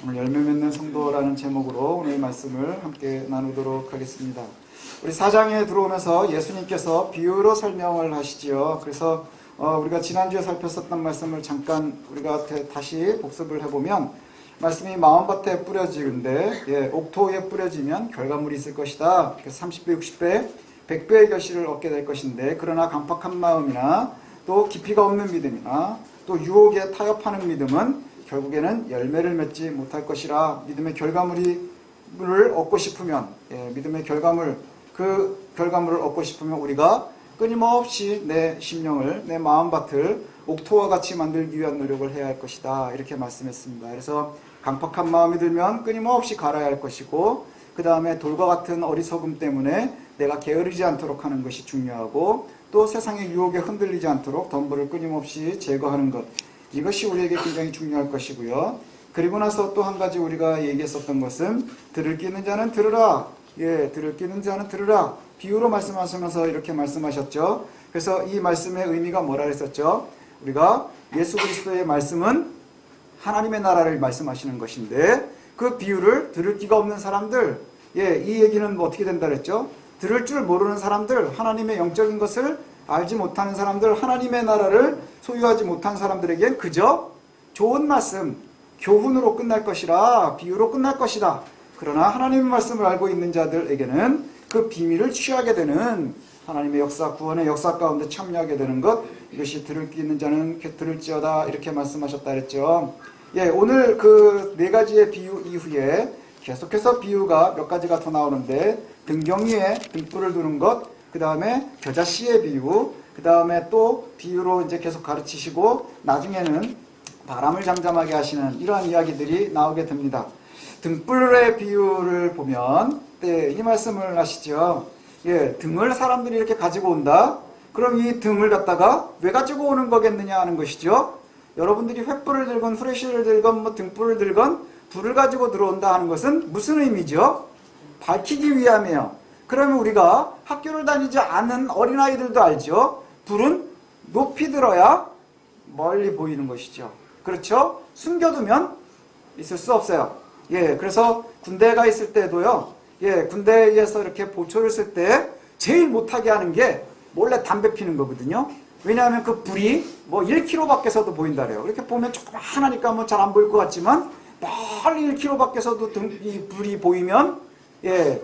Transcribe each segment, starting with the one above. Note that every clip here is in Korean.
오늘 열매 맺는 성도라는 제목으로 오늘 말씀을 함께 나누도록 하겠습니다. 우리 4장에 들어오면서 예수님께서 비유로 설명을 하시지요. 그래서 우리가 지난주에 살폈었던 말씀을 잠깐 우리가 다시 복습을 해보면, 말씀이 마음밭에 뿌려지는데 옥토에 뿌려지면 결과물이 있을 것이다. 그래서 30배, 60배, 100배의 결실을 얻게 될 것인데, 그러나 강팍한 마음이나 또 깊이가 없는 믿음이나 또 유혹에 타협하는 믿음은 결국에는 열매를 맺지 못할 것이라. 믿음의 결과물을 얻고 싶으면, 믿음의 결과물, 그 결과물을 얻고 싶으면 우리가 끊임없이 내 심령을, 내 마음밭을 옥토와 같이 만들기 위한 노력을 해야 할 것이다. 이렇게 말씀했습니다. 그래서 강팍한 마음이 들면 끊임없이 갈아야 할 것이고, 그 다음에 돌과 같은 어리석음 때문에 내가 게으르지 않도록 하는 것이 중요하고, 또 세상의 유혹에 흔들리지 않도록 덤불을 끊임없이 제거하는 것, 이것이 우리에게 굉장히 중요할 것이고요. 그리고 나서 또 한 가지 우리가 얘기했었던 것은, 들을 끼는 자는 들으라. 들을 끼는 자는 들으라. 비유로 말씀하시면서 이렇게 말씀하셨죠. 그래서 이 말씀의 의미가 뭐라 했었죠? 우리가 예수 그리스도의 말씀은 하나님의 나라를 말씀하시는 것인데, 그 비유를 들을 끼가 없는 사람들, 이 얘기는 어떻게 된다 그랬죠? 들을 줄 모르는 사람들, 하나님의 영적인 것을 알지 못하는 사람들, 하나님의 나라를 소유하지 못한 사람들에겐 그저 좋은 말씀, 교훈으로 끝날 것이라, 비유로 끝날 것이다. 그러나 하나님의 말씀을 알고 있는 자들에게는 그 비밀을 취하게 되는, 하나님의 역사, 구원의 역사 가운데 참여하게 되는 것, 이것이 들을 끼 있는 자는 들을지어다. 이렇게 말씀하셨다 그랬죠. 오늘 그 네 가지의 비유 이후에 계속해서 비유가 몇 가지가 더 나오는데, 등경 위에 등불을 두는 것, 그 다음에 겨자씨의 비유, 그 다음에 또 비유로 이제 계속 가르치시고, 나중에는 바람을 잠잠하게 하시는 이러한 이야기들이 나오게 됩니다. 등불의 비유를 보면 이 말씀을 하시죠. 등을 사람들이 이렇게 가지고 온다. 그럼 이 등을 갖다가 왜 가지고 오는 거겠느냐 하는 것이죠. 여러분들이 횃불을 들건 후레쉬를 들건 뭐 등불을 들건 불을 가지고 들어온다 하는 것은 무슨 의미죠? 밝히기 위함이에요. 그러면 우리가 학교를 다니지 않은 어린아이들도 알죠. 불은 높이 들어야 멀리 보이는 것이죠. 그렇죠? 숨겨두면 있을 수 없어요. 그래서 군대가 있을 때도요, 군대에서 이렇게 보초를 쓸 때 제일 못하게 하는 게 몰래 담배 피는 거거든요. 왜냐하면 그 불이 뭐 1km 밖에서도 보인다 그래요. 이렇게 보면 조그마하니까 뭐 잘 안 보일 것 같지만, 멀리 1km 밖에서도 이 불이 보이면,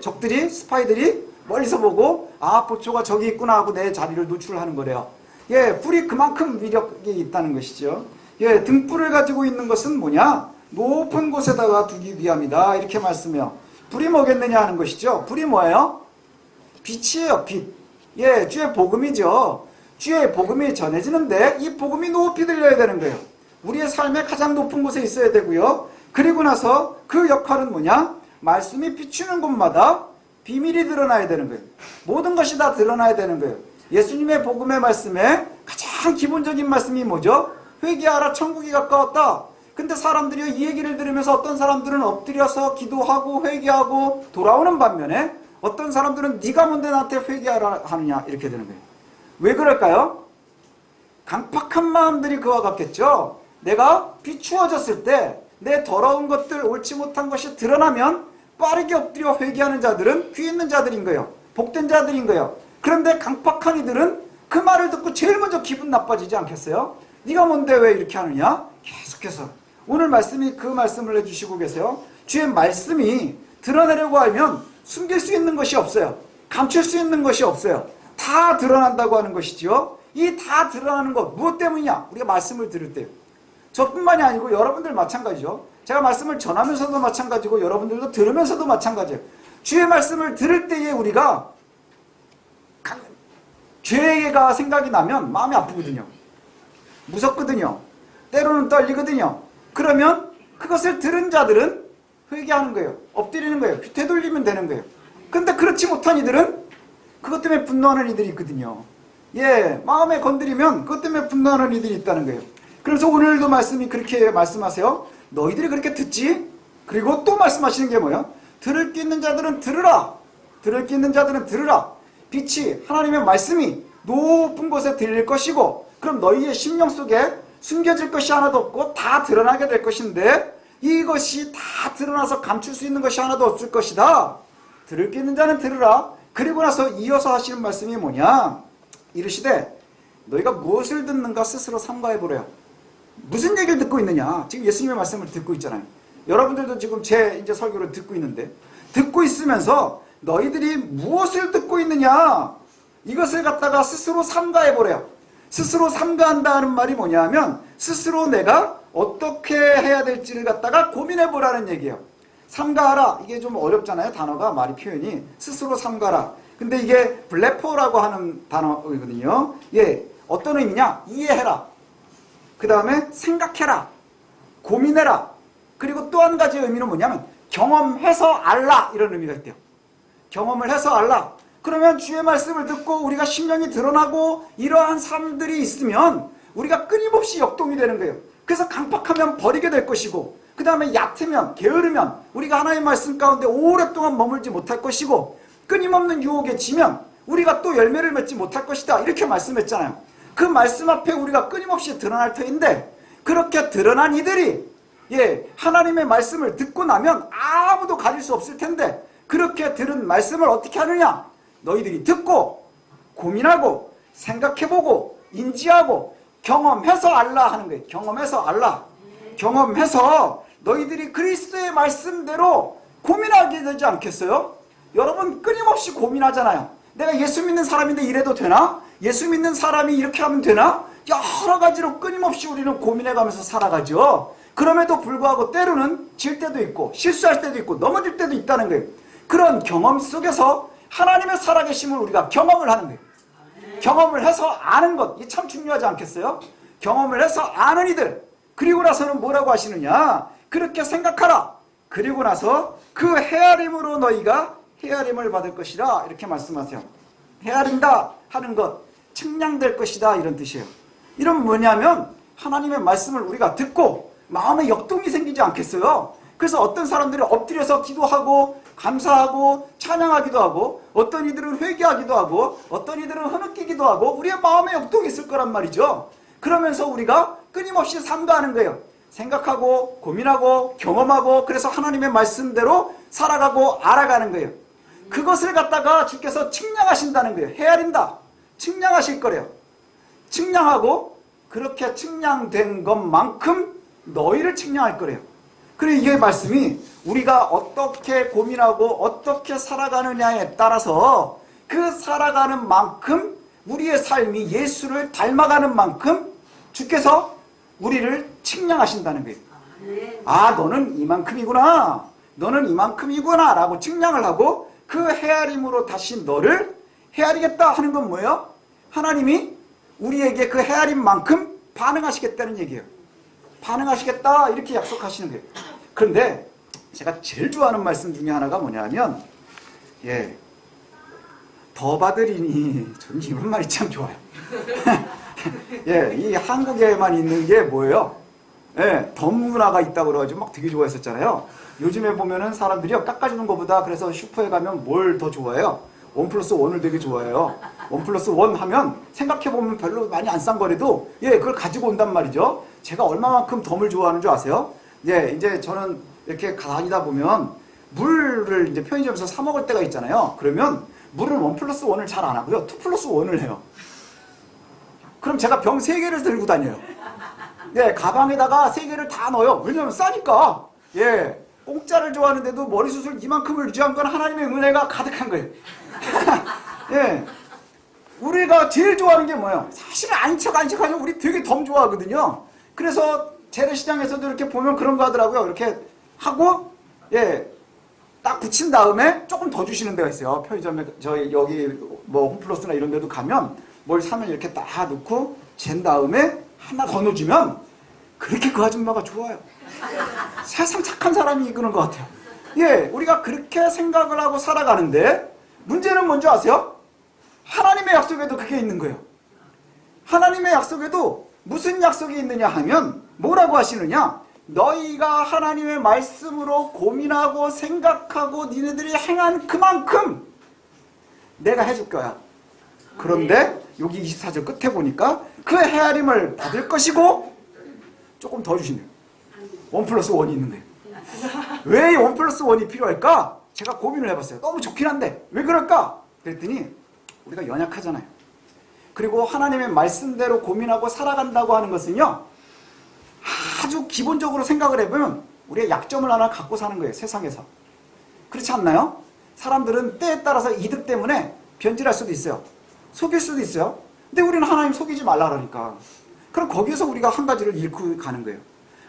적들이, 스파이들이 멀리서 보고, 아, 보초가 저기 있구나 하고 내 자리를 노출하는 거래요. 불이 그만큼 위력이 있다는 것이죠. 등불을 가지고 있는 것은 뭐냐? 높은 곳에다가 두기 위함이다. 이렇게 말씀해요. 불이 뭐겠느냐 하는 것이죠. 불이 뭐예요? 빛이에요, 빛. 주의 복음이죠. 주의 복음이 전해지는데 이 복음이 높이 들려야 되는 거예요. 우리의 삶의 가장 높은 곳에 있어야 되고요. 그리고 나서 그 역할은 뭐냐? 말씀이 비추는 곳마다 비밀이 드러나야 되는 거예요. 모든 것이 다 드러나야 되는 거예요. 예수님의 복음의 말씀에 가장 기본적인 말씀이 뭐죠? 회개하라, 천국이 가까웠다. 근데 사람들이 이 얘기를 들으면서 어떤 사람들은 엎드려서 기도하고 회개하고 돌아오는 반면에, 어떤 사람들은 네가 뭔데 나한테 회개하라 하느냐 이렇게 되는 거예요. 왜 그럴까요? 강팍한 마음들이 그와 같겠죠. 내가 비추어졌을 때 내 더러운 것들, 옳지 못한 것이 드러나면 빠르게 엎드려 회개하는 자들은 귀 있는 자들인 거예요. 복된 자들인 거예요. 그런데 강팍한 이들은 그 말을 듣고 제일 먼저 기분 나빠지지 않겠어요? 네가 뭔데 왜 이렇게 하느냐? 계속해서 오늘 말씀이 그 말씀을 해주시고 계세요. 주의 말씀이 드러내려고 하면 숨길 수 있는 것이 없어요. 감출 수 있는 것이 없어요. 다 드러난다고 하는 것이죠. 이 다 드러나는 것 무엇 때문이냐? 우리가 말씀을 들을 때요. 저뿐만이 아니고 여러분들 마찬가지죠. 제가 말씀을 전하면서도 마찬가지고 여러분들도 들으면서도 마찬가지예요. 주의 말씀을 들을 때에 우리가 죄가 생각이 나면 마음이 아프거든요. 무섭거든요. 때로는 떨리거든요. 그러면 그것을 들은 자들은 회개하는 거예요. 엎드리는 거예요. 되돌리면 되는 거예요. 근데 그렇지 못한 이들은 그것 때문에 분노하는 이들이 있거든요. 마음에 건드리면 그것 때문에 분노하는 이들이 있다는 거예요. 그래서 오늘도 말씀이 그렇게 말씀하세요. 너희들이 그렇게 듣지? 그리고 또 말씀하시는 게 뭐예요? 들을 게 있는 자들은 들으라. 들을 게 있는 자들은 들으라. 빛이, 하나님의 말씀이 높은 곳에 들릴 것이고, 그럼 너희의 심령 속에 숨겨질 것이 하나도 없고 다 드러나게 될 것인데, 이것이 다 드러나서 감출 수 있는 것이 하나도 없을 것이다. 들을 게 있는 자는 들으라. 그리고 나서 이어서 하시는 말씀이 뭐냐? 이르시되 너희가 무엇을 듣는가 스스로 삼가해보래요. 무슨 얘기를 듣고 있느냐? 지금 예수님의 말씀을 듣고 있잖아요. 여러분들도 지금 제 이제 설교를 듣고 있는데, 듣고 있으면서 너희들이 무엇을 듣고 있느냐? 이것을 갖다가 스스로 삼가해보래요. 스스로 삼가한다는 말이 뭐냐면 스스로 내가 어떻게 해야 될지를 갖다가 고민해보라는 얘기예요. 삼가하라. 이게 좀 어렵잖아요. 단어가, 말이, 표현이. 스스로 삼가라. 근데 이게 블레포라고 하는 단어거든요. 예, 어떤 의미냐? 이해해라. 그 다음에 생각해라. 고민해라. 그리고 또 한 가지 의미는 뭐냐면 경험해서 알라. 이런 의미가 있대요. 경험을 해서 알라. 그러면 주의 말씀을 듣고 우리가 심령이 드러나고 이러한 삶들이 있으면 우리가 끊임없이 역동이 되는 거예요. 그래서 강팍하면 버리게 될 것이고, 그 다음에 얕으면, 게으르면 우리가 하나님의 말씀 가운데 오랫동안 머물지 못할 것이고, 끊임없는 유혹에 지면 우리가 또 열매를 맺지 못할 것이다. 이렇게 말씀했잖아요. 그 말씀 앞에 우리가 끊임없이 드러날 터인데, 그렇게 드러난 이들이 하나님의 말씀을 듣고 나면 아무도 가릴 수 없을 텐데, 그렇게 들은 말씀을 어떻게 하느냐? 너희들이 듣고 고민하고 생각해보고 인지하고 경험해서 알라 하는 거예요. 경험해서 알라. 경험해서 너희들이 그리스도의 말씀대로 고민하게 되지 않겠어요? 여러분 끊임없이 고민하잖아요. 내가 예수 믿는 사람인데 이래도 되나? 예수 믿는 사람이 이렇게 하면 되나? 여러 가지로 끊임없이 우리는 고민해가면서 살아가죠. 그럼에도 불구하고 때로는 질 때도 있고 실수할 때도 있고 넘어질 때도 있다는 거예요. 그런 경험 속에서 하나님의 살아계심을 우리가 경험을 하는 거예요. 경험을 해서 아는 것, 이게 참 중요하지 않겠어요? 경험을 해서 아는 이들. 그리고 나서는 뭐라고 하시느냐? 그렇게 생각하라. 그리고 나서 그 헤아림으로 너희가 헤아림을 받을 것이라. 이렇게 말씀하세요. 헤아린다 하는 것, 측량될 것이다, 이런 뜻이에요. 이러면 뭐냐면 하나님의 말씀을 우리가 듣고 마음에 역동이 생기지 않겠어요? 그래서 어떤 사람들이 엎드려서 기도하고 감사하고 찬양하기도 하고, 어떤 이들은 회개하기도 하고, 어떤 이들은 흐느끼기도 하고, 우리의 마음에 역동이 있을 거란 말이죠. 그러면서 우리가 끊임없이 삼가하는 거예요. 생각하고 고민하고 경험하고, 그래서 하나님의 말씀대로 살아가고 알아가는 거예요. 그것을 갖다가 주께서 측량하신다는 거예요. 헤아린다. 측량하실 거래요. 측량하고 그렇게 측량된 것만큼 너희를 측량할 거래요. 그래, 이게 말씀이 우리가 어떻게 고민하고 어떻게 살아가느냐에 따라서 그 살아가는 만큼 우리의 삶이 예수를 닮아가는 만큼 주께서 우리를 측량하신다는 거예요. 아, 너는 이만큼이구나. 너는 이만큼이구나 라고 측량을 하고 그 헤아림으로 다시 너를 헤아리겠다 하는 건 뭐예요? 하나님이 우리에게 그 헤아림만큼 반응하시겠다는 얘기예요. 반응하시겠다 이렇게 약속하시는 거예요. 그런데 제가 제일 좋아하는 말씀 중에 하나가 뭐냐면 더 받으리니, 저는 이런 말이 참 좋아요. 이 한국에만 있는 게 뭐예요? 더 문화가 있다고 그래가지고 막 되게 좋아했었잖아요. 요즘에 보면은 사람들이요, 깎아주는 것보다 그래서 슈퍼에 가면 뭘 더 좋아해요? 1+1을 되게 좋아해요. 1+1 하면 생각해보면 별로 많이 안 싼 거라도 그걸 가지고 온단 말이죠. 제가 얼마만큼 덤을 좋아하는 줄 아세요? 이제 저는 이렇게 다니다 보면 물을 이제 편의점에서 사 먹을 때가 있잖아요. 그러면 물은 1+1을 잘 안 하고요, 2+1을 해요. 그럼 제가 병 3개를 들고 다녀요. 가방에다가 3개를 다 넣어요. 왜냐면 싸니까. 공짜를 좋아하는데도 머리숱을 이만큼을 유지한 건 하나님의 은혜가 가득한 거예요. 우리가 제일 좋아하는 게 뭐예요? 사실 아닌 척하면 우리 되게 덤 좋아하거든요. 그래서 재래시장에서도 이렇게 보면 그런 거 하더라고요. 이렇게 하고 딱 붙인 다음에 조금 더 주시는 데가 있어요. 편의점에 저희 여기 뭐 홈플러스나 이런 데도 가면 뭘 사면 이렇게 딱 넣고 잰 다음에 하나 더 넣어주면 그렇게 그 아줌마가 좋아요. 세상 착한 사람이 이끄는 것 같아요. 우리가 그렇게 생각을 하고 살아가는데 문제는 뭔지 아세요? 하나님의 약속에도 그게 있는 거예요. 하나님의 약속에도 무슨 약속이 있느냐 하면 뭐라고 하시느냐? 너희가 하나님의 말씀으로 고민하고 생각하고 니네들이 행한 그만큼 내가 해줄 거야. 그런데 여기 24절 끝에 보니까 그 헤아림을 받을 것이고 조금 더 주시네요. 1+1이 있는 거예요. 왜 1+1이 필요할까? 제가 고민을 해봤어요. 너무 좋긴 한데 왜 그럴까? 그랬더니 우리가 연약하잖아요. 그리고 하나님의 말씀대로 고민하고 살아간다고 하는 것은요, 아주 기본적으로 생각을 해보면 우리의 약점을 하나 갖고 사는 거예요. 세상에서. 그렇지 않나요? 사람들은 때에 따라서 이득 때문에 변질할 수도 있어요. 속일 수도 있어요. 근데 우리는 하나님 속이지 말라 그러니까. 그럼 거기에서 우리가 한 가지를 잃고 가는 거예요.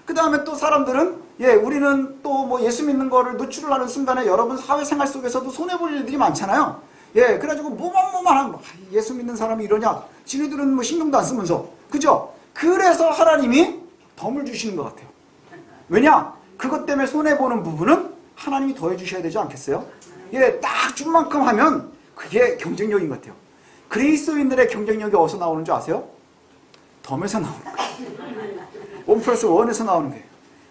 그 다음에 또 사람들은 우리는 또 뭐 예수 믿는 거를 노출을 하는 순간에 여러분 사회생활 속에서도 손해볼 일들이 많잖아요. 그래가지고 뭐만 하면 예수 믿는 사람이 이러냐, 지네들은 뭐 신경도 안 쓰면서, 그죠? 그래서 하나님이 덤을 주시는 것 같아요. 왜냐? 그것 때문에 손해보는 부분은 하나님이 더해 주셔야 되지 않겠어요? 딱 준 만큼 하면 그게 경쟁력인 것 같아요. 그리스도인들의 경쟁력이 어디서 나오는 줄 아세요? 덤에서 나오는 거예요. 1+1에서 나오는 거예요.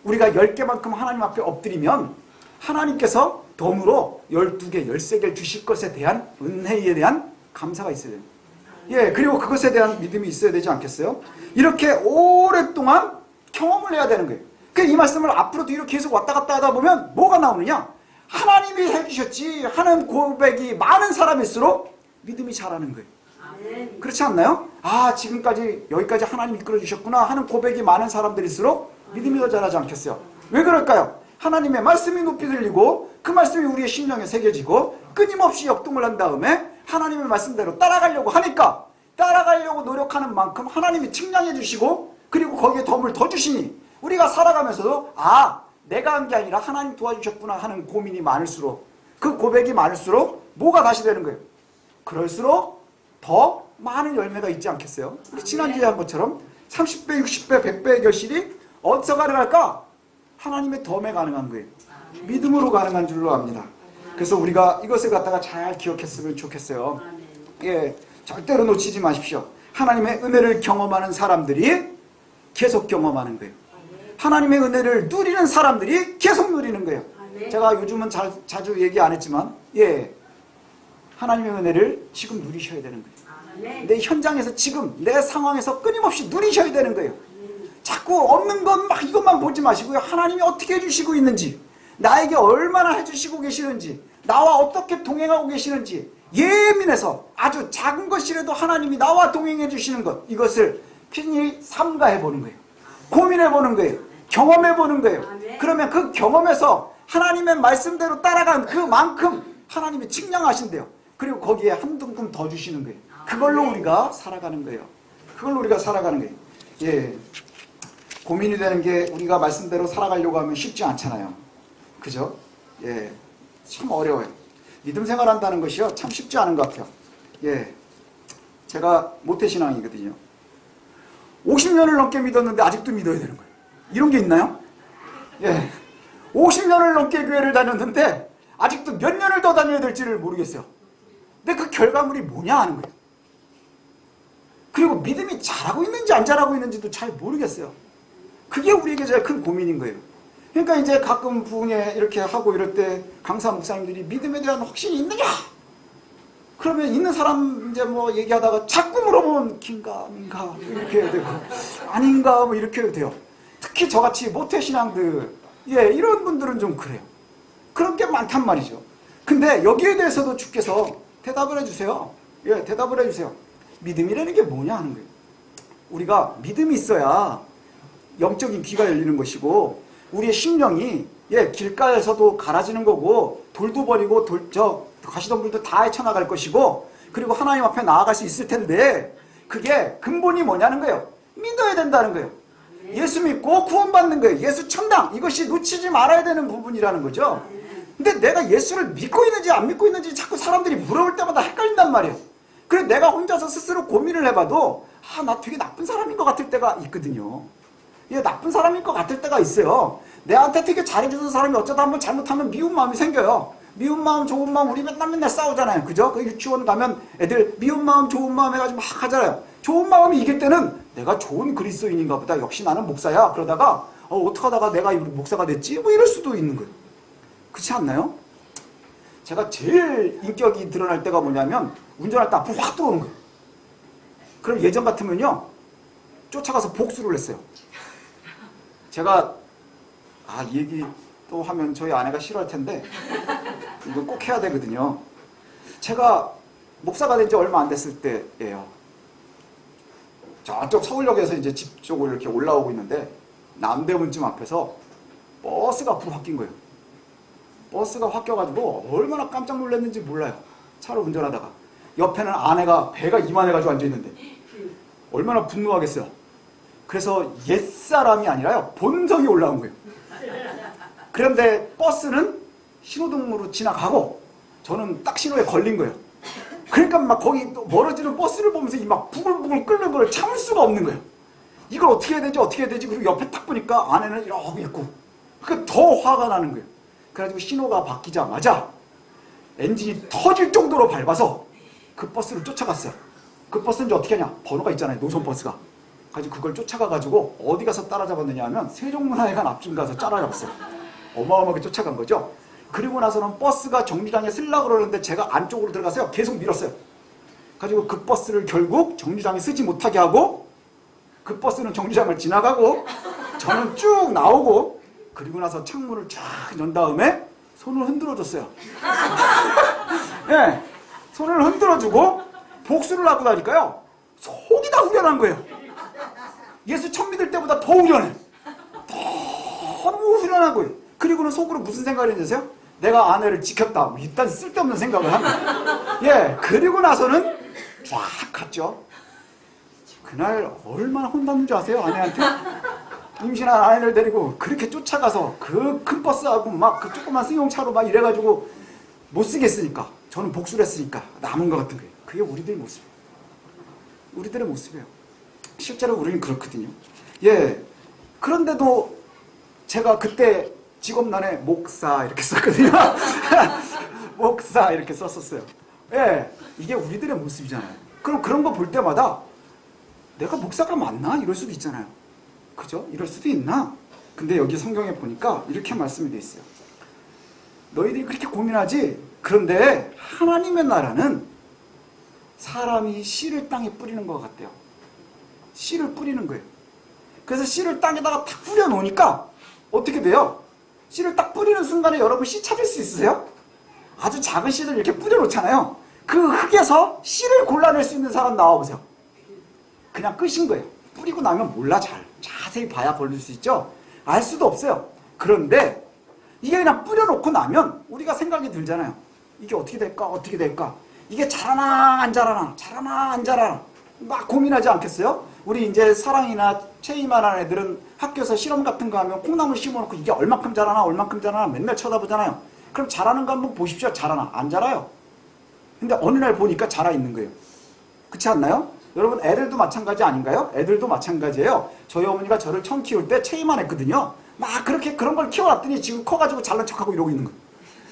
우리가 10개만큼 하나님 앞에 엎드리면 하나님께서 덤으로 12개, 13개를 주실 것에 대한 은혜에 대한 감사가 있어야 돼요. 그리고 그것에 대한 믿음이 있어야 되지 않겠어요? 이렇게 오랫동안 경험을 해야 되는 거예요. 이 말씀을 앞으로도 이렇게 계속 왔다 갔다 하다 보면 뭐가 나오느냐? 하나님이 해주셨지 하는 고백이 많은 사람일수록 믿음이 자라는 거예요. 그렇지 않나요? 지금까지 여기까지 하나님 이끌어 주셨구나 하는 고백이 많은 사람들일수록 믿음이 더 자라지 않겠어요? 왜 그럴까요? 하나님의 말씀이 높이 들리고 그 말씀이 우리의 심령에 새겨지고 끊임없이 역동을 한 다음에 하나님의 말씀대로 따라가려고 하니까, 따라가려고 노력하는 만큼 하나님이 측량해 주시고, 그리고 거기에 덤을 더 주시니 우리가 살아가면서도 내가 한 게 아니라 하나님 도와주셨구나 하는 고민이 많을수록, 그 고백이 많을수록 뭐가 다시 되는 거예요? 그럴수록 더 많은 열매가 있지 않겠어요? 우리 지난주에 한 것처럼 30배, 60배, 100배의 결실이 어디서 가능할까? 하나님의 덤에 가능한 거예요. 믿음으로 가능한 줄로 압니다. 그래서 우리가 이것을 갖다가 잘 기억했으면 좋겠어요. 절대로 놓치지 마십시오. 하나님의 은혜를 경험하는 사람들이 계속 경험하는 거예요. 하나님의 은혜를 누리는 사람들이 계속 누리는 거예요. 제가 요즘은 자주 얘기 안 했지만 하나님의 은혜를 지금 누리셔야 되는 거예요. 내 현장에서 지금 내 상황에서 끊임없이 누리셔야 되는 거예요. 자꾸 없는 건 막 이것만 보지 마시고요. 하나님이 어떻게 해주시고 있는지, 나에게 얼마나 해주시고 계시는지, 나와 어떻게 동행하고 계시는지 예민해서 아주 작은 것이라도 하나님이 나와 동행해 주시는 것, 이것을 편히 삼가해 보는 거예요. 고민해 보는 거예요. 경험해 보는 거예요. 그러면 그 경험에서 하나님의 말씀대로 따라간 그만큼 하나님이 측량하신대요. 그리고 거기에 한 등분 더 주시는 거예요. 그걸로 우리가 살아가는 거예요. 그걸로 우리가 살아가는 거예요. 고민이 되는 게 우리가 말씀대로 살아가려고 하면 쉽지 않잖아요. 그죠? 참 어려워요. 믿음 생활한다는 것이요, 참 쉽지 않은 것 같아요. 제가 모태신앙이거든요. 50년을 넘게 믿었는데 아직도 믿어야 되는 거예요. 이런 게 있나요? 50년을 넘게 교회를 다녔는데 아직도 몇 년을 더 다녀야 될지를 모르겠어요. 근데 그 결과물이 뭐냐 하는 거예요. 그리고 믿음이 잘하고 있는지 안 잘하고 있는지도 잘 모르겠어요. 그게 우리에게 제일 큰 고민인 거예요. 그러니까 이제 가끔 부흥회 이렇게 하고 이럴 때 강사 목사님들이 믿음에 대한 확신이 있느냐? 그러면 있는 사람 이제 뭐 얘기하다가 자꾸 물어보면 긴가 민가 이렇게 해야 되고, 아닌가 뭐 이렇게 해도 돼요. 특히 저같이 모태신앙들 이런 분들은 좀 그래요. 그런 게 많단 말이죠. 근데 여기에 대해서도 주께서 대답을 해주세요. 대답을 해주세요. 믿음이라는 게 뭐냐 하는 거예요. 우리가 믿음이 있어야 영적인 귀가 열리는 것이고, 우리의 심령이 길가에서도 갈아지는 거고, 돌도 버리고 가시덤불도 다 헤쳐나갈 것이고, 그리고 하나님 앞에 나아갈 수 있을 텐데, 그게 근본이 뭐냐는 거예요. 믿어야 된다는 거예요. 예수 믿고 구원받는 거예요. 예수 천당, 이것이 놓치지 말아야 되는 부분이라는 거죠. 근데 내가 예수를 믿고 있는지 안 믿고 있는지 자꾸 사람들이 물어볼 때마다 헷갈린단 말이에요. 그래서 내가 혼자서 스스로 고민을 해봐도 나 되게 나쁜 사람인 것 같을 때가 있거든요. 나쁜 사람인 것 같을 때가 있어요. 내한테 되게 잘해주는 사람이 어쩌다 한번 잘못하면 미운 마음이 생겨요. 미운 마음, 좋은 마음, 우리 맨날 싸우잖아요. 그죠? 그 유치원 가면 애들 미운 마음, 좋은 마음 해가지고 막 하잖아요. 좋은 마음이 이길 때는 내가 좋은 그리스도인인가 보다. 역시 나는 목사야. 그러다가 어떻게 하다가 내가 목사가 됐지? 뭐 이럴 수도 있는 거예요. 그렇지 않나요? 제가 제일 인격이 드러날 때가 뭐냐면 운전할 때 앞으로 확 들어오는 거예요. 그럼 예전 같으면요, 쫓아가서 복수를 했어요. 제가 이 얘기 또 하면 저희 아내가 싫어할 텐데 이거 꼭 해야 되거든요. 제가 목사가 된 지 얼마 안 됐을 때예요. 저쪽 서울역에서 이제 집 쪽으로 이렇게 올라오고 있는데 남대문쯤 앞에서 버스가 앞으로 확 낀 거예요. 버스가 확 껴가지고 얼마나 깜짝 놀랐는지 몰라요. 차로 운전하다가 옆에는 아내가 배가 이만해가지고 앉아있는데 얼마나 분노하겠어요. 그래서 옛사람이 아니라요, 본성이 올라온 거예요. 그런데 버스는 신호등으로 지나가고 저는 딱 신호에 걸린 거예요. 그러니까 막 거기 멀어지는 버스를 보면서 이 막 부글부글 끓는 걸 참을 수가 없는 거예요. 이걸 어떻게 해야 되지 어떻게 해야 되지. 그리고 옆에 딱 보니까 아내는 이러고 있고, 그러니까 더 화가 나는 거예요. 그래가지고 신호가 바뀌자마자 엔진이 터질 정도로 밟아서 그 버스를 쫓아갔어요. 그 버스는 이제 어떻게 하냐, 번호가 있잖아요, 노선버스가. 가지고 그걸 쫓아가가지고 어디 가서 따라잡았느냐 하면 세종문화회관 앞쯤 가서 따라잡았어요. 어마어마하게 쫓아간 거죠. 그리고 나서는 버스가 정류장에 쓰려고 그러는데 제가 안쪽으로 들어가서요 계속 밀었어요. 가지고 그 버스를 결국 정류장에 쓰지 못하게 하고, 그 버스는 정류장을 지나가고 저는 쭉 나오고, 그리고 나서 창문을 쫙 연 다음에 손을 흔들어 줬어요. 네, 손을 흔들어 주고 복수를 하고 나니까요 속이 다 후련한 거예요. 예수 처음 믿을 때보다 더 후련해. 너무 후련한 거예요. 그리고는 속으로 무슨 생각을 했는지 아세요? 내가 아내를 지켰다. 뭐 일단 쓸데없는 생각을 합니다. 예, 그리고 나서는 쫙 갔죠. 그날 얼마나 혼났는 줄 아세요? 아내한테? 임신한 아내를 데리고 그렇게 쫓아가서 그 큰 버스하고 막 그 조그만 승용차로 막 이래가지고 못 쓰겠으니까, 저는 복수를 했으니까 남은 것 같은 거예요. 그게 우리들의 모습이에요. 우리들의 모습이에요. 실제로 우리는 그렇거든요. 예. 그런데도 제가 그때 직업란에 목사 이렇게 썼거든요. 목사 이렇게 썼었어요. 예. 이게 우리들의 모습이잖아요. 그럼 그런 거 볼 때마다 내가 목사가 맞나? 이럴 수도 있잖아요. 그죠? 이럴 수도 있나? 근데 여기 성경에 보니까 이렇게 말씀이 돼 있어요. 너희들이 그렇게 고민하지? 그런데 하나님의 나라는 사람이 씨를 땅에 뿌리는 것 같대요. 씨를 뿌리는 거예요. 그래서 씨를 땅에다가 탁 뿌려 놓으니까 어떻게 돼요? 씨를 딱 뿌리는 순간에 여러분 씨 찾을 수 있으세요? 아주 작은 씨를 이렇게 뿌려 놓잖아요. 그 흙에서 씨를 골라낼 수 있는 사람 나와보세요. 그냥 끝인 거예요. 뿌리고 나면 몰라. 자세히 봐야 걸릴 수 있죠. 알 수도 없어요. 그런데 이게 그냥 뿌려놓고 나면 우리가 생각이 들잖아요. 이게 어떻게 될까? 어떻게 될까? 이게 자라나 안 자라나, 자라나 안 자라나 막 고민하지 않겠어요? 우리 이제 사랑이나 채이만한 애들은 학교에서 실험 같은 거 하면 콩나물 심어놓고 이게 얼만큼 자라나 얼만큼 자라나 맨날 쳐다보잖아요. 그럼 자라는 거 한번 보십시오. 자라나? 안 자라요. 근데 어느 날 보니까 자라 있는 거예요. 그렇지 않나요? 여러분 애들도 마찬가지 아닌가요? 애들도 마찬가지예요. 저희 어머니가 저를 처음 키울 때 체이만 했거든요. 막 그렇게 그런 걸 키워놨더니 지금 커가지고 잘난 척하고 이러고 있는 거예요.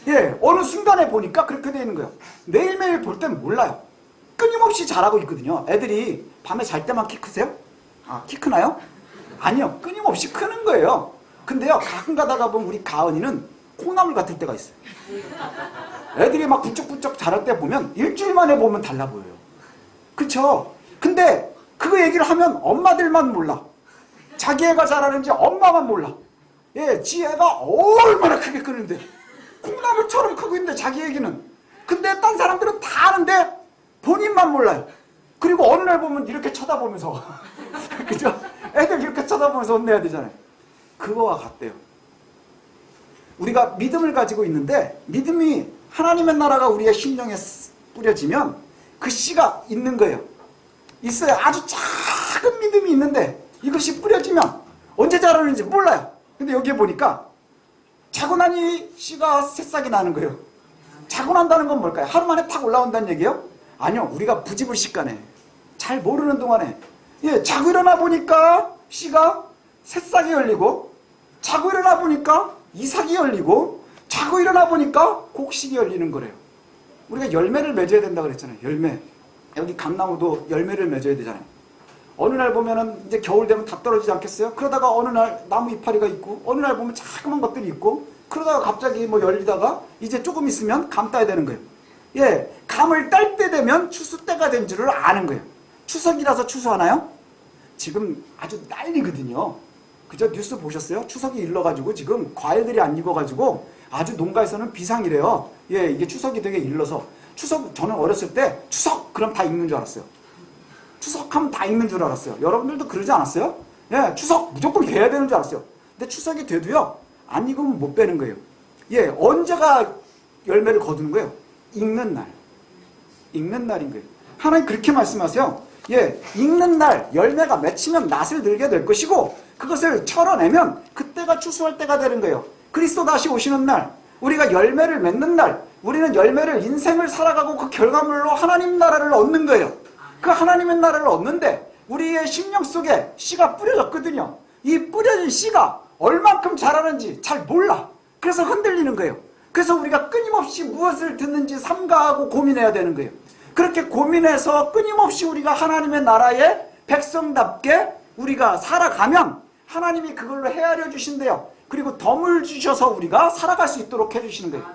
예, 어느 순간에 보니까 그렇게 돼 있는 거예요. 매일매일 볼 땐 몰라요. 끊임없이 자라고 있거든요. 애들이 밤에 잘 때만 키 크세요? 아, 키 크나요? 아니요, 끊임없이 크는 거예요. 근데요, 가끔 가다가 보면 우리 가은이는 콩나물 같을 때가 있어요. 애들이 막 부쩍부쩍 자랄 때 보면 일주일 만에 보면 달라 보여요. 그쵸? 근데 그거 얘기를 하면 엄마들만 몰라. 자기 애가 자라는지 엄마만 몰라. 예, 지 애가 얼마나 크게 크는데 콩나물처럼 크고 있는데 자기 얘기는. 근데 딴 사람들은 다 아는데 본인만 몰라요. 그리고 어느 날 보면 이렇게 쳐다보면서 그죠? 애들 이렇게 쳐다보면서 혼내야 되잖아요. 그거와 같대요. 우리가 믿음을 가지고 있는데 믿음이 하나님의 나라가 우리의 심령에 뿌려지면 그 씨가 있는 거예요. 있어요. 아주 작은 믿음이 있는데 이것이 뿌려지면 언제 자라는지 몰라요. 근데 여기에 보니까 자고 나니 씨가 새싹이 나는 거예요. 자고 난다는 건 뭘까요? 하루 만에 탁 올라온다는 얘기예요? 아니요. 우리가 부지불식간에 잘 모르는 동안에 예, 자고 일어나 보니까 씨가 새싹이 열리고, 자고 일어나 보니까 이삭이 열리고, 자고 일어나 보니까 곡식이 열리는 거래요. 우리가 열매를 맺어야 된다 그랬잖아요. 열매. 여기 감나무도 열매를 맺어야 되잖아요. 어느 날 보면은 이제 겨울 되면 다 떨어지지 않겠어요? 그러다가 어느 날 나무 이파리가 있고, 어느 날 보면 자그만 것들이 있고, 그러다가 갑자기 뭐 열리다가 이제 조금 있으면 감 따야 되는 거예요. 예, 감을 딸 때 되면 추수 때가 된 줄을 아는 거예요. 추석이라서 추수하나요? 지금 아주 난리거든요. 그저 뉴스 보셨어요? 추석이 일러가지고 지금 과일들이 안 익어가지고 아주 농가에서는 비상이래요. 예, 이게 추석이 되게 일러서. 추석, 저는 어렸을 때 추석! 그럼 다 익는 줄 알았어요. 추석하면 다 익는 줄 알았어요. 여러분들도 그러지 않았어요? 예, 추석 무조건 개야 되는 줄 알았어요. 근데 추석이 돼도요, 안 익으면 못 빼는 거예요. 예, 언제가 열매를 거두는 거예요? 익는 날. 익는 날인 거예요. 하나님 그렇게 말씀하세요. 예, 익는 날 열매가 맺히면 낫을 들게 될 것이고 그것을 철어내면 그때가 추수할 때가 되는 거예요. 그리스도 다시 오시는 날, 우리가 열매를 맺는 날, 우리는 열매를 인생을 살아가고 그 결과물로 하나님 나라를 얻는 거예요. 그 하나님의 나라를 얻는데 우리의 심령 속에 씨가 뿌려졌거든요. 이 뿌려진 씨가 얼만큼 자라는지 잘 몰라. 그래서 흔들리는 거예요. 그래서 우리가 끊임없이 무엇을 듣는지 삼가하고 고민해야 되는 거예요. 그렇게 고민해서 끊임없이 우리가 하나님의 나라의 백성답게 우리가 살아가면 하나님이 그걸로 헤아려 주신대요. 그리고 덤을 주셔서 우리가 살아갈 수 있도록 해주시는 거예요.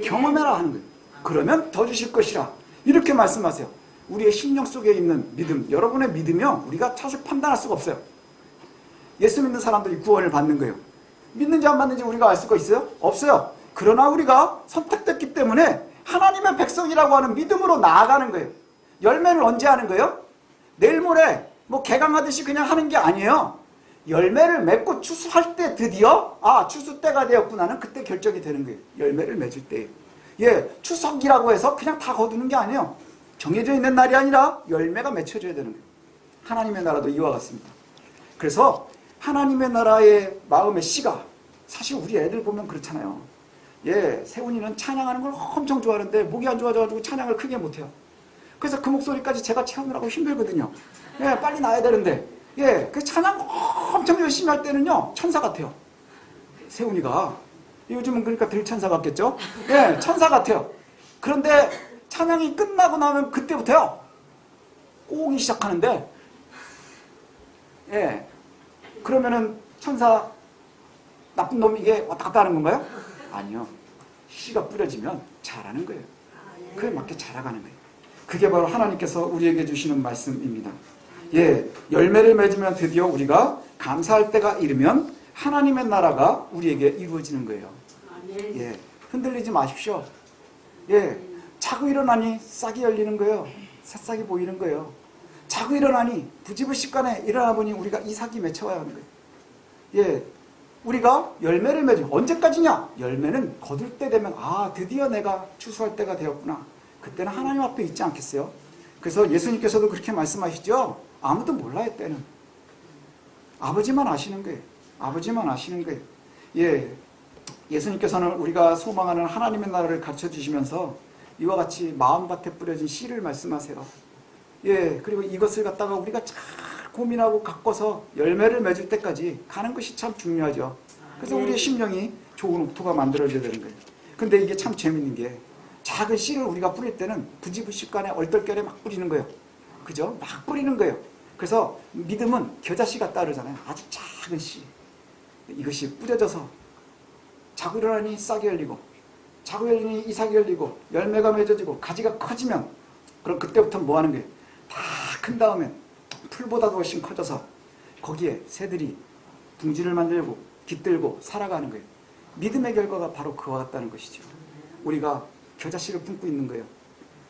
경험해라 하는 거예요. 그러면 더 주실 것이라. 이렇게 말씀하세요. 우리의 심령 속에 있는 믿음, 여러분의 믿으면 우리가 사실 판단할 수가 없어요. 예수 믿는 사람들이 구원을 받는 거예요. 믿는지 안 받는지 우리가 알 수가 있어요? 없어요. 그러나 우리가 선택됐기 때문에 하나님의 백성이라고 하는 믿음으로 나아가는 거예요. 열매를 언제 하는 거예요? 내일 모레 뭐 개강하듯이 그냥 하는 게 아니에요. 열매를 맺고 추수할 때 드디어 추수 때가 되었구나는 그때 결정이 되는 거예요. 열매를 맺을 때예요. 예, 추석이라고 해서 그냥 다 거두는 게 아니에요. 정해져 있는 날이 아니라 열매가 맺혀져야 되는 거예요. 하나님의 나라도 이와 같습니다. 그래서 하나님의 나라의 마음의 씨가 사실 우리 애들 보면 그렇잖아요. 예, 세훈이는 찬양하는 걸 엄청 좋아하는데 목이 안 좋아져가지고 찬양을 크게 못해요. 그래서 그 목소리까지 제가 채우느라고 힘들거든요. 예, 빨리 나야 되는데. 예, 그 찬양 엄청 열심히 할 때는요, 천사 같아요. 세훈이가. 요즘은 그러니까 들 천사 같겠죠? 예, 천사 같아요. 그런데 찬양이 끝나고 나면 그때부터요, 꼬기 시작하는데, 예, 그러면은 천사, 나쁜 놈 이게 왔다 갔다 하는 건가요? 아니요. 씨가 뿌려지면 자라는 거예요. 그에 맞게 자라가는 거예요. 그게 바로 하나님께서 우리에게 주시는 말씀입니다. 예, 열매를 맺으면 드디어 우리가 감사할 때가 이르면 하나님의 나라가 우리에게 이루어지는 거예요. 예, 흔들리지 마십시오. 예, 자고 일어나니 싹이 열리는 거예요. 새싹이 보이는 거예요. 자고 일어나니 부지불식간에 일어나 보니 우리가 이삭이 맺혀와야 하는 거예요. 예, 우리가 열매를 맺으면 언제까지냐? 열매는 거둘 때 되면 드디어 내가 추수할 때가 되었구나. 그때는 하나님 앞에 있지 않겠어요? 그래서 예수님께서도 그렇게 말씀하시죠. 아무도 몰라요, 때는. 아버지만 아시는 거예요. 아버지만 아시는 거예요. 예, 예수님께서는 우리가 소망하는 하나님의 나라를 가르쳐 주시면서 이와 같이 마음밭에 뿌려진 씨를 말씀하세요. 예, 그리고 이것을 갖다가 우리가 잘 고민하고 가꿔서 열매를 맺을 때까지 가는 것이 참 중요하죠. 그래서 우리의 심령이 좋은 옥토가 만들어져야 되는 거예요. 근데 이게 참 재밌는 게 작은 씨를 우리가 뿌릴 때는 부지불식간에 얼떨결에 막 뿌리는 거예요. 그죠? 막 뿌리는 거예요. 그래서 믿음은 겨자씨 같다 그러잖아요. 아주 작은 씨. 이것이 뿌려져서 자고 일어나니 싹이 열리고 자고 열리니 이삭이 열리고 열매가 맺어지고 가지가 커지면 그럼 그때부터 뭐 하는 거예요? 다 큰 다음에 풀보다도 훨씬 커져서 거기에 새들이 둥지를 만들고 깃들고 살아가는 거예요. 믿음의 결과가 바로 그와 같다는 것이죠. 우리가 겨자씨를 품고 있는 거예요.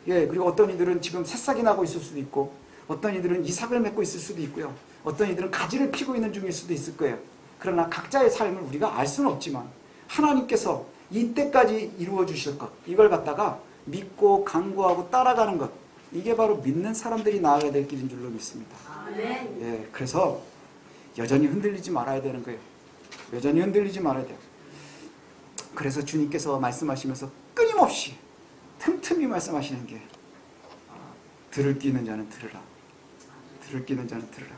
예, 그리고 어떤 이들은 지금 새싹이 나고 있을 수도 있고 어떤 이들은 이삭을 맺고 있을 수도 있고요. 어떤 이들은 가지를 피고 있는 중일 수도 있을 거예요. 그러나 각자의 삶을 우리가 알 수는 없지만 하나님께서 이때까지 이루어 주실 것, 이걸 갖다가 믿고 간구하고 따라가는 것, 이게 바로 믿는 사람들이 나아가야 될 길인 줄로 믿습니다. 예, 그래서 여전히 흔들리지 말아야 되는 거예요. 여전히 흔들리지 말아야 돼요. 그래서 주님께서 말씀하시면서 끊임없이 틈틈이 말씀하시는 게 들을 끼는 자는 들으라. 들을 끼는 자는 들으라.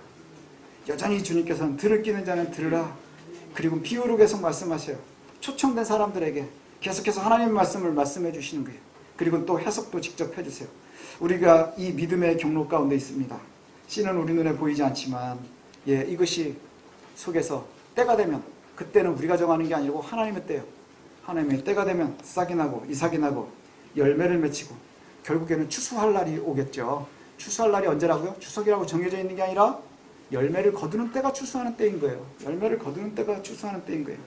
여전히 주님께서는 들을 끼는 자는 들으라. 그리고 비유로 계속 말씀하세요. 초청된 사람들에게 계속해서 하나님의 말씀을 말씀해 주시는 거예요. 그리고 또 해석도 직접 해주세요. 우리가 이 믿음의 경로 가운데 있습니다. 씨는 우리 눈에 보이지 않지만 이것이 속에서 때가 되면 그때는 우리가 정하는 게 아니고 하나님의 때예요. 하나님의 때가 되면 싹이 나고 이삭이 나고 열매를 맺히고 결국에는 추수할 날이 오겠죠. 추수할 날이 언제라고요? 추석이라고 정해져 있는 게 아니라 열매를 거두는 때가 추수하는 때인 거예요. 열매를 거두는 때가 추수하는 때인 거예요.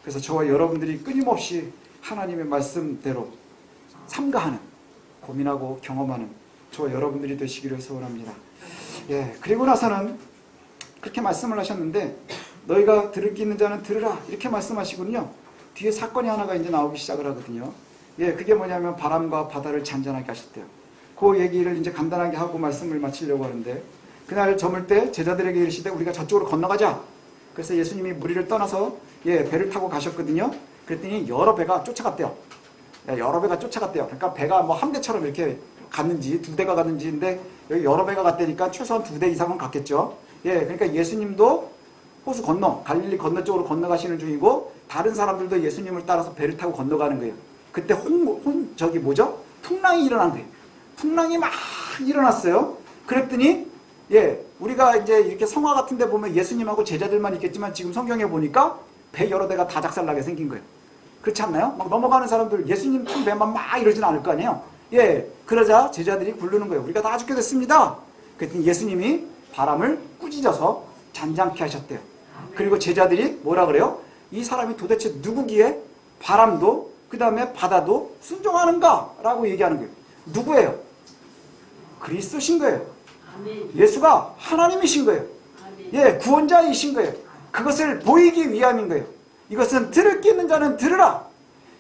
그래서 저와 여러분들이 끊임없이 하나님의 말씀대로 삼가하는, 고민하고 경험하는 저와 여러분들이 되시기를 소원합니다. 예, 그리고 나서는 그렇게 말씀을 하셨는데 너희가 들을 게 있는 자는 들으라 이렇게 말씀하시군요. 뒤에 사건이 하나가 이제 나오기 시작을 하거든요. 예, 그게 뭐냐면 바람과 바다를 잔잔하게 하셨대요. 그 얘기를 이제 간단하게 하고 말씀을 마치려고 하는데, 그날 저물 때 제자들에게 이르시되 우리가 저쪽으로 건너가자. 그래서 예수님이 무리를 떠나서 배를 타고 가셨거든요. 그랬더니 여러 배가 쫓아갔대요. 여러 배가 쫓아갔대요. 그러니까 배가 뭐 한 대처럼 이렇게 갔는지 두 대가 갔는지인데 여기 여러 배가 갔다니까 최소한 두 대 이상은 갔겠죠. 그러니까 예수님도 호수 건너, 갈릴리 건너 쪽으로 건너가시는 중이고 다른 사람들도 예수님을 따라서 배를 타고 건너가는 거예요. 그때 풍랑이 일어난 거예요. 풍랑이 막 일어났어요. 그랬더니 우리가 이제 이렇게 성화 같은 데 보면 예수님하고 제자들만 있겠지만 지금 성경에 보니까 배 여러 대가 다 작살나게 생긴 거예요. 그렇지 않나요? 막 넘어가는 사람들 예수님 큰 배만 막 이러진 않을 거 아니에요. 그러자 제자들이 부르는 거예요. 우리가 다 죽게 됐습니다. 그랬더니 예수님이 바람을 꾸짖어서 잔잔케 하셨대요. 그리고 제자들이 뭐라 그래요? 이 사람이 도대체 누구기에 바람도 그 다음에 바다도 순종하는가? 라고 얘기하는 거예요. 누구예요? 그리스도신 거예요. 예수가 하나님이신 거예요. 구원자이신 거예요. 그것을 보이기 위함인 거예요. 이것은 들을 게 있는 자는 들으라.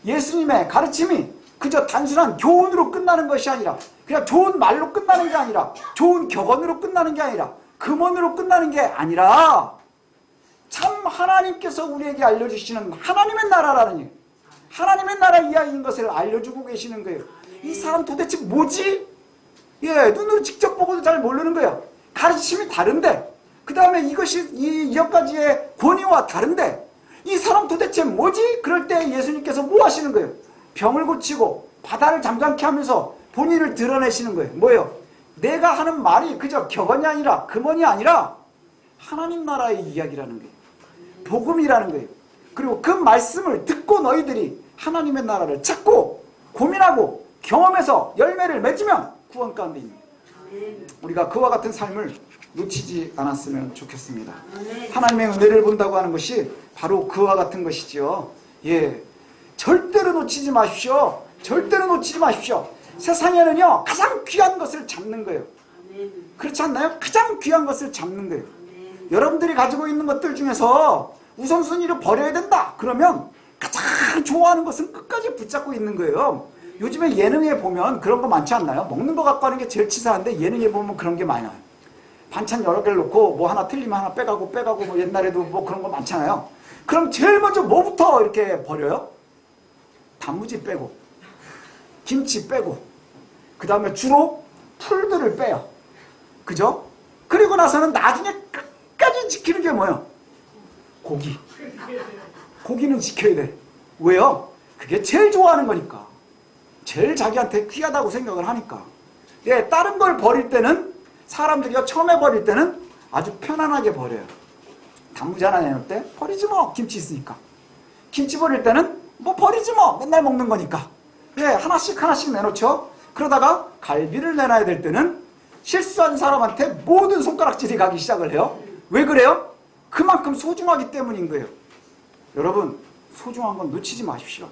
예수님의 가르침이 그저 단순한 교훈으로 끝나는 것이 아니라, 그냥 좋은 말로 끝나는 게 아니라, 좋은 격언으로 끝나는 게 아니라, 금언으로 끝나는 게 아니라 참 하나님께서 우리에게 알려주시는 하나님의 나라라는 일, 하나님의 나라 이야기인 것을 알려주고 계시는 거예요. 이 사람 도대체 뭐지? 눈으로 직접 보고도 잘 모르는 거예요. 가르침이 다른데, 그 다음에 이것이 이 몇 가지의 권위와 다른데 이 사람 도대체 뭐지? 그럴 때 예수님께서 뭐 하시는 거예요? 병을 고치고 바다를 잠잠케 하면서 본인을 드러내시는 거예요. 뭐예요? 내가 하는 말이 그저 격언이 아니라 금언이 아니라 하나님 나라의 이야기라는 거예요. 복음이라는 거예요. 그리고 그 말씀을 듣고 너희들이 하나님의 나라를 찾고 고민하고 경험해서 열매를 맺으면 구원 가운데 있는 거예요. 우리가 그와 같은 삶을 놓치지 않았으면 좋겠습니다. 하나님의 은혜를 본다고 하는 것이 바로 그와 같은 것이지요. 절대로 놓치지 마십시오. 절대로 놓치지 마십시오. 세상에는요 가장 귀한 것을 잡는 거예요. 그렇지 않나요? 가장 귀한 것을 잡는 거예요. 여러분들이 가지고 있는 것들 중에서 우선순위로 버려야 된다 그러면 가장 좋아하는 것은 끝까지 붙잡고 있는 거예요. 요즘에 예능에 보면 그런 거 많지 않나요? 먹는 거 갖고 하는 게 제일 치사한데 예능에 보면 그런 게 많이 나와요. 반찬 여러 개를 놓고 뭐 하나 틀리면 하나 빼가고 뭐 옛날에도 뭐 그런 거 많잖아요. 그럼 제일 먼저 뭐부터 이렇게 버려요? 단무지 빼고 김치 빼고 그 다음에 주로 풀들을 빼요. 그죠? 그리고 나서는 나중에 끝까지 지키는 게 뭐예요? 고기. 고기는 지켜야 돼. 왜요? 그게 제일 좋아하는 거니까. 제일 자기한테 귀하다고 생각을 하니까. 다른 걸 버릴 때는 사람들이요 처음에 버릴 때는 아주 편안하게 버려요. 단무지 하나 내놓을 때 버리지 뭐 김치 있으니까. 김치 버릴 때는 뭐 버리지 뭐 맨날 먹는 거니까. 하나씩 내놓죠. 그러다가 갈비를 내놔야 될 때는 실수한 사람한테 모든 손가락질이 가기 시작을 해요. 왜 그래요? 그만큼 소중하기 때문인 거예요. 여러분 소중한 건 놓치지 마십시오.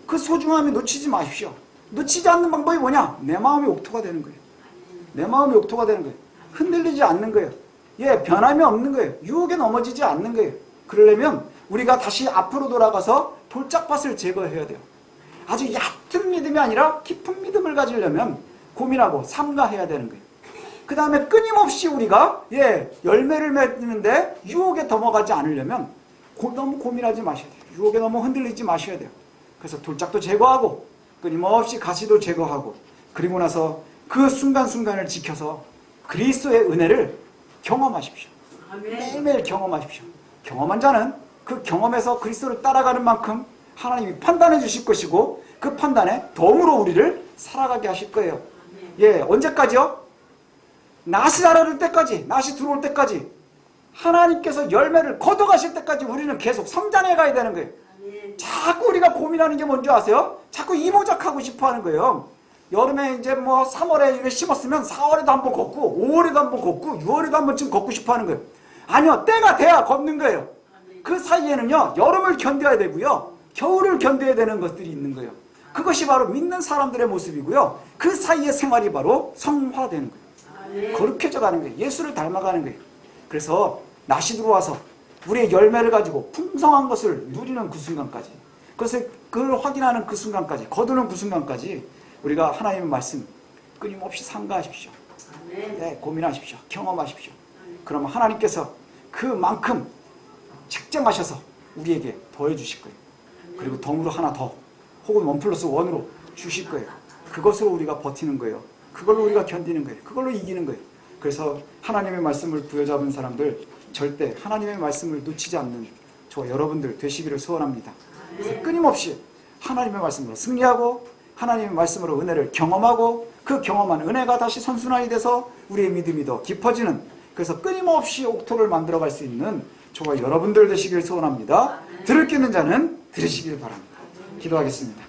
그 소중함이 놓치지 마십시오. 놓치지 않는 방법이 뭐냐? 내 마음이 옥토가 되는 거예요. 내 마음이 옥토가 되는 거예요. 흔들리지 않는 거예요. 변함이 없는 거예요. 유혹에 넘어지지 않는 거예요. 그러려면 우리가 다시 앞으로 돌아가서 돌짝밭을 제거해야 돼요. 아주 얕은 믿음이 아니라 깊은 믿음을 가지려면 고민하고 삼가해야 되는 거예요. 그 다음에 끊임없이 우리가 열매를 맺는데 유혹에 넘어가지 않으려면 너무 고민하지 마셔야 돼요. 유혹에 너무 흔들리지 마셔야 돼요. 그래서 돌짝도 제거하고 끊임없이 가시도 제거하고 그리고 나서 그 순간순간을 지켜서 그리스도의 은혜를 경험하십시오. 매일매일 경험하십시오. 경험한 자는 그 경험에서 그리스도를 따라가는 만큼 하나님이 판단해 주실 것이고 그 판단에 덤으로 우리를 살아가게 하실 거예요. 언제까지요? 낫이 자라를 때까지, 낫이 들어올 때까지 하나님께서 열매를 거둬가실 때까지 우리는 계속 성장해 가야 되는 거예요. 자꾸 우리가 고민하는 게 뭔지 아세요? 자꾸 이모작하고 싶어 하는 거예요. 여름에 이제 뭐 3월에 이거 심었으면 4월에도 한번 걷고 5월에도 한번 걷고 6월에도 한 번쯤 걷고 싶어 하는 거예요. 아니요. 때가 돼야 걷는 거예요. 그 사이에는요. 여름을 견뎌야 되고요. 겨울을 견뎌야 되는 것들이 있는 거예요. 그것이 바로 믿는 사람들의 모습이고요. 그 사이의 생활이 바로 성화되는 거예요. 거룩해져 가는 거예요. 예수를 닮아가는 거예요. 그래서 낮이 들어와서 우리의 열매를 가지고 풍성한 것을 누리는 그 순간까지, 그것을 그걸 확인하는 그 순간까지, 거두는 그 순간까지 우리가 하나님의 말씀 끊임없이 삼가하십시오. 네, 고민하십시오. 경험하십시오. 그러면 하나님께서 그만큼 책정하셔서 우리에게 더해 주실 거예요. 그리고 덤으로 하나 더, 혹은 1 플러스 1으로 주실 거예요. 그것으로 우리가 버티는 거예요. 그걸로 우리가 견디는 거예요. 그걸로 이기는 거예요. 그래서 하나님의 말씀을 부여잡은 사람들, 절대 하나님의 말씀을 놓치지 않는 저와 여러분들 되시기를 소원합니다. 그래서 끊임없이 하나님의 말씀으로 승리하고 하나님의 말씀으로 은혜를 경험하고 그 경험한 은혜가 다시 선순환이 돼서 우리의 믿음이 더 깊어지는, 그래서 끊임없이 옥토를 만들어갈 수 있는 저와 여러분들 되시기를 소원합니다. 들을 끼는 자는 들으시길 바랍니다. 기도하겠습니다.